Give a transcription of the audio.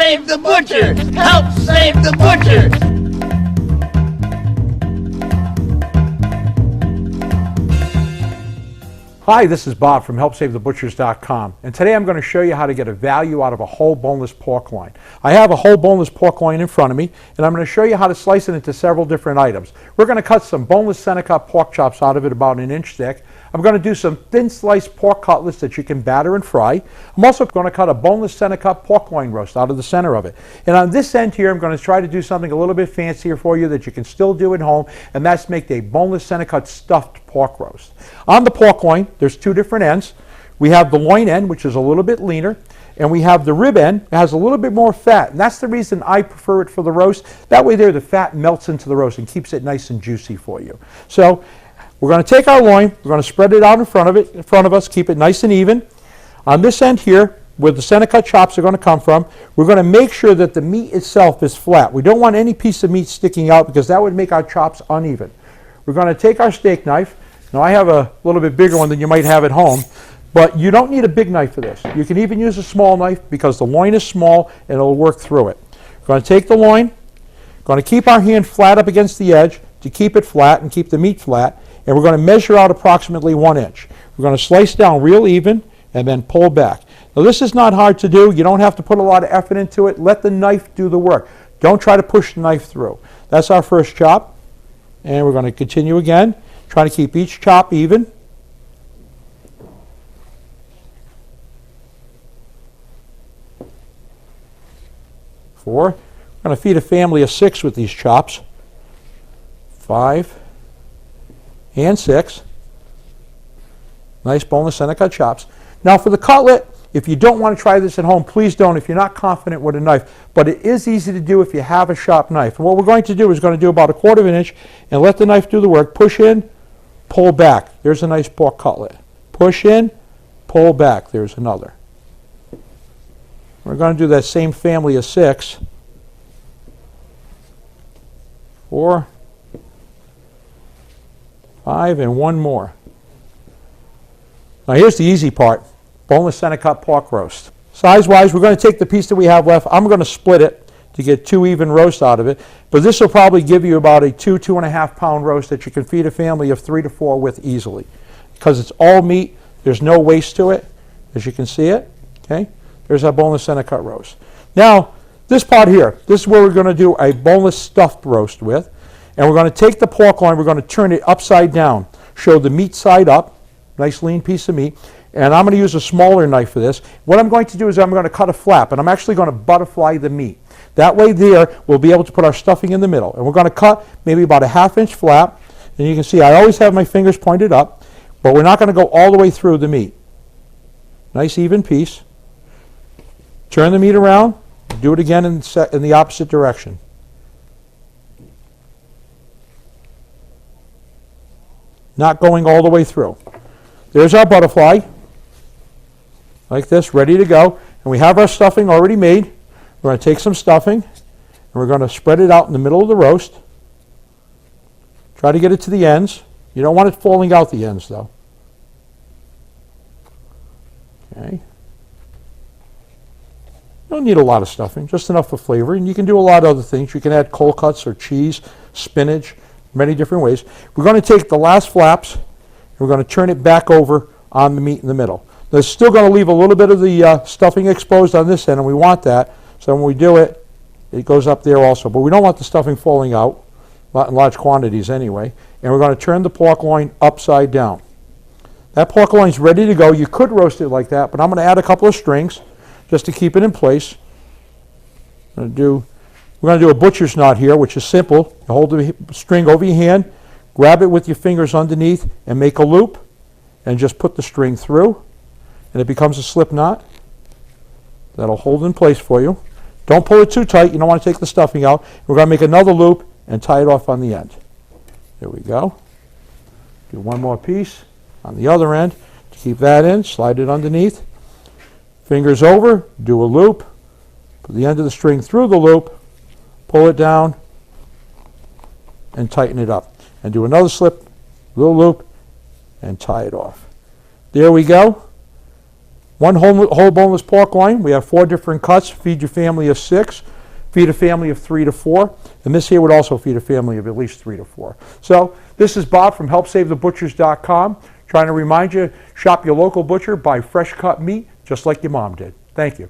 save the butcher! Help save the butcher! Hi, this is Bob from HelpSaveTheButchers.com, and today I'm going to show you how to get a value out of a whole boneless pork loin. I have a whole boneless pork loin in front of me, and I'm going to show you how to slice it into several different items. We're going to cut some boneless center cut pork chops out of it about an inch thick. I'm going to do some thin sliced pork cutlets that you can batter and fry. I'm also going to cut a boneless center cut pork loin roast out of the center of it. And on this end here, I'm going to try to do something a little bit fancier for you that you can still do at home, and that's make a boneless center cut stuffed pork roast. On the pork loin, there's two different ends. We have the loin end, which is a little bit leaner, and we have the rib end that has a little bit more fat, and that's the reason I prefer it for the roast. That way there, the fat melts into the roast and keeps it nice and juicy for you. So we're going to take our loin, we're going to spread it out in front of us, keep it nice and even. On this end here, where the center cut chops are going to come from, we're going to make sure that the meat itself is flat. We don't want any piece of meat sticking out because that would make our chops uneven. We're going to take our steak knife. Now I have a little bit bigger one than you might have at home, but you don't need a big knife for this. You can even use a small knife because the loin is small and it'll work through it. We're going to take the loin, going to keep our hand flat up against the edge to keep it flat and keep the meat flat, and we're going to measure out approximately 1 inch. We're going to slice down real even and then pull back. Now this is not hard to do. You don't have to put a lot of effort into it. Let the knife do the work. Don't try to push the knife through. That's our first chop, and we're going to continue again. Trying to keep each chop even. Four. I'm going to feed a family of 6 with these chops. 5 and 6. Nice boneless center cut chops. Now for the cutlet, if you don't want to try this at home, please don't if you're not confident with a knife. But it is easy to do if you have a sharp knife. And what we're going to do is going to do about 1/4 of an inch and let the knife do the work. Push in, pull back. There's a nice pork cutlet. Push in, pull back. There's another. We're going to do that same family of 6. 4, 5, and 1 more. Now here's the easy part. Boneless center cut pork roast. Size-wise, we're going to take the piece that we have left. I'm going to split it to get 2 even roasts out of it. But this will probably give you about a 2.5 pound roast that you can feed a family of 3 to 4 with easily. Because it's all meat, there's no waste to it, as you can see it. Okay, there's our boneless center cut roast. Now, this part here, this is where we're going to do a boneless stuffed roast with. And we're going to take the pork loin, we're going to turn it upside down. Show the meat side up, nice lean piece of meat. And I'm going to use a smaller knife for this. What I'm going to do is I'm going to cut a flap, and I'm actually going to butterfly the meat. That way there, we'll be able to put our stuffing in the middle. And we're going to cut maybe about a 1/2 inch flap. And you can see I always have my fingers pointed up, but we're not going to go all the way through the meat. Nice even piece. Turn the meat around. Do it again in the opposite direction. Not going all the way through. There's our butterfly. Like this, ready to go. And we have our stuffing already made. We're going to take some stuffing, and we're going to spread it out in the middle of the roast. Try to get it to the ends. You don't want it falling out the ends, though. Okay. You don't need a lot of stuffing, just enough for flavor. And you can do a lot of other things. You can add cold cuts or cheese, spinach, many different ways. We're going to take the last flaps, and we're going to turn it back over on the meat in the middle. There's still going to leave a little bit of the stuffing exposed on this end, and we want that. So when we do it, it goes up there also. But we don't want the stuffing falling out, not in large quantities anyway. And we're going to turn the pork loin upside down. That pork loin is ready to go. You could roast it like that, but I'm going to add a couple of strings just to keep it in place. We're going to do a butcher's knot here, which is simple. You hold the string over your hand, grab it with your fingers underneath, and make a loop, and just put the string through, and it becomes a slip knot. That'll hold in place for you. Don't pull it too tight. You don't want to take the stuffing out. We're going to make another loop and tie it off on the end. There we go. Do one more piece on the other end to keep that in. Slide it underneath. Fingers over, do a loop, put the end of the string through the loop, pull it down, and tighten it up. And do another slip, little loop, and tie it off. There we go. One whole boneless pork loin. We have 4 different cuts. Feed your family of 6. Feed a family of 3 to 4. And this here would also feed a family of at least 3 to 4. So this is Bob from HelpSaveTheButchers.com, trying to remind you, shop your local butcher, buy fresh cut meat, just like your mom did. Thank you.